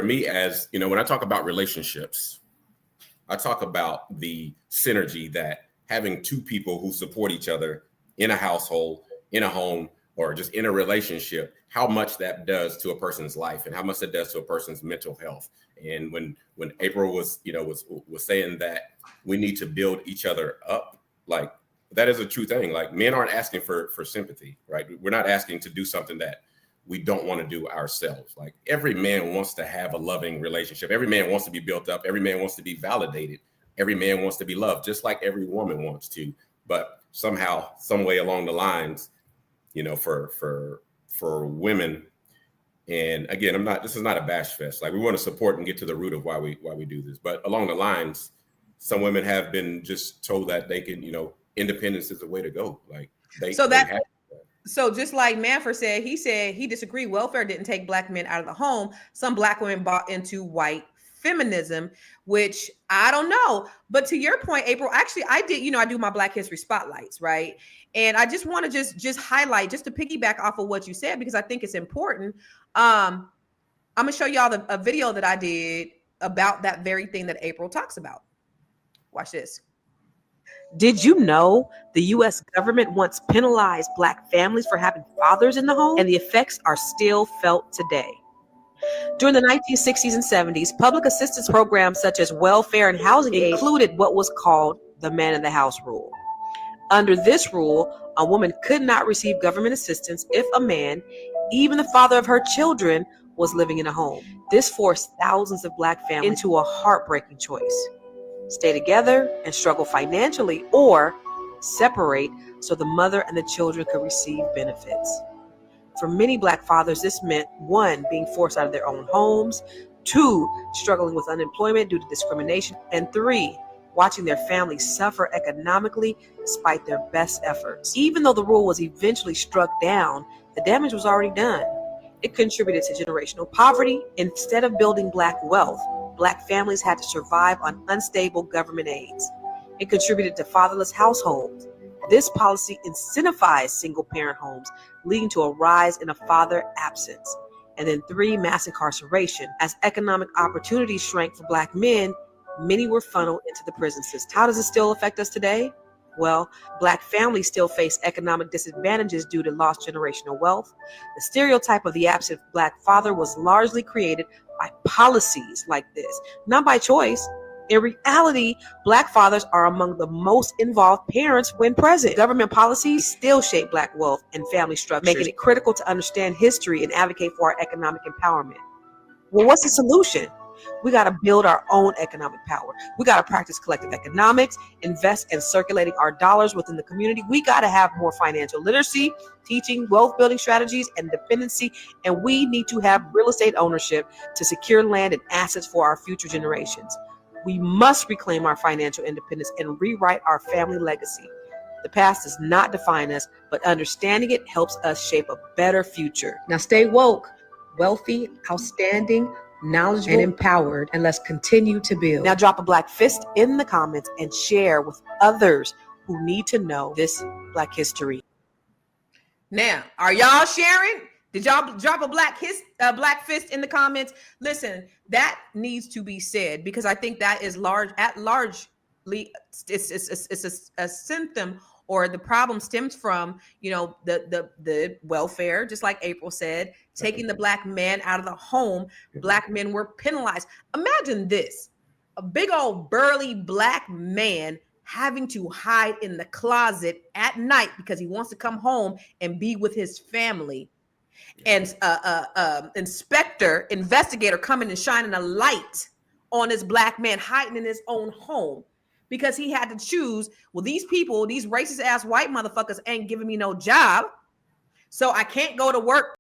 me, as you know, when I talk about relationships, I talk about the synergy that having two people who support each other in a household, in a home, or just in a relationship, how much that does to a person's life and how much that does to a person's mental health. And when April was saying that we need to build each other up, like that is a true thing. Like men aren't asking for sympathy, right? We're not asking to do something that we don't want to do ourselves. Like every man wants to have a loving relationship. Every man wants to be built up. Every man wants to be validated. Every man wants to be loved, just like every woman wants to. But somehow, some way along the lines, for women, and again, this is not a bash fest. Like we want to support and get to the root of why we do this. But along the lines, some women have been just told that they can, independence is the way to go. Like So just like Manford said he disagreed. Welfare didn't take black men out of the home. Some black women bought into white feminism, which I don't know. But to your point, April, actually, I did, I do my Black History spotlights, right? And I just want to just highlight, just to piggyback off of what you said, because I think it's important. I'm going to show y'all a video that I did about that very thing that April talks about. Watch this. Did you know the U.S. government once penalized black families for having fathers in the home? And the effects are still felt today. During the 1960s and 70s, public assistance programs such as welfare and housing aid included what was called the man in the house rule. Under this rule, a woman could not receive government assistance if a man, even the father of her children, was living in a home. This forced thousands of black families into a heartbreaking choice: stay together and struggle financially, or separate so the mother and the children could receive benefits. For many black fathers, this meant 1, being forced out of their own homes, 2, struggling with unemployment due to discrimination, and 3, watching their families suffer economically despite their best efforts. Even though the rule was eventually struck down, the damage was already done. It contributed to generational poverty. Instead of building black wealth, black families had to survive on unstable government aids. It contributed to fatherless households. This policy incentivized single-parent homes, leading to a rise in a father absence. And then 3, mass incarceration. As economic opportunities shrank for black men, many were funneled into the prison system. How does it still affect us today? Well, black families still face economic disadvantages due to lost generational wealth. The stereotype of the absent black father was largely created by policies like this, not by choice. In reality, black fathers are among the most involved parents when present. Government policies still shape black wealth and family structures, making it critical to understand history and advocate for our economic empowerment. Well, what's the solution? We got to build our own economic power. We got to practice collective economics, invest in circulating our dollars within the community. We got to have more financial literacy, teaching wealth building strategies and dependency. And we need to have real estate ownership to secure land and assets for our future generations. We must reclaim our financial independence and rewrite our family legacy. The past does not define us, but understanding it helps us shape a better future. Now stay woke, wealthy, outstanding, knowledgeable, and empowered, and let's continue to build. Now drop a black fist in the comments and share with others who need to know this Black history. Now, are y'all sharing? Did y'all drop a black fist in the comments? Listen, that needs to be said, because I think that is largely it's a symptom, or the problem stems from, the welfare, just like April said, taking the black man out of the home. Black men were penalized. Imagine this: a big old burly black man having to hide in the closet at night because he wants to come home and be with his family. And investigator coming and shining a light on this black man hiding in his own home because he had to choose, well, these people, these racist ass white motherfuckers ain't giving me no job, so I can't go to work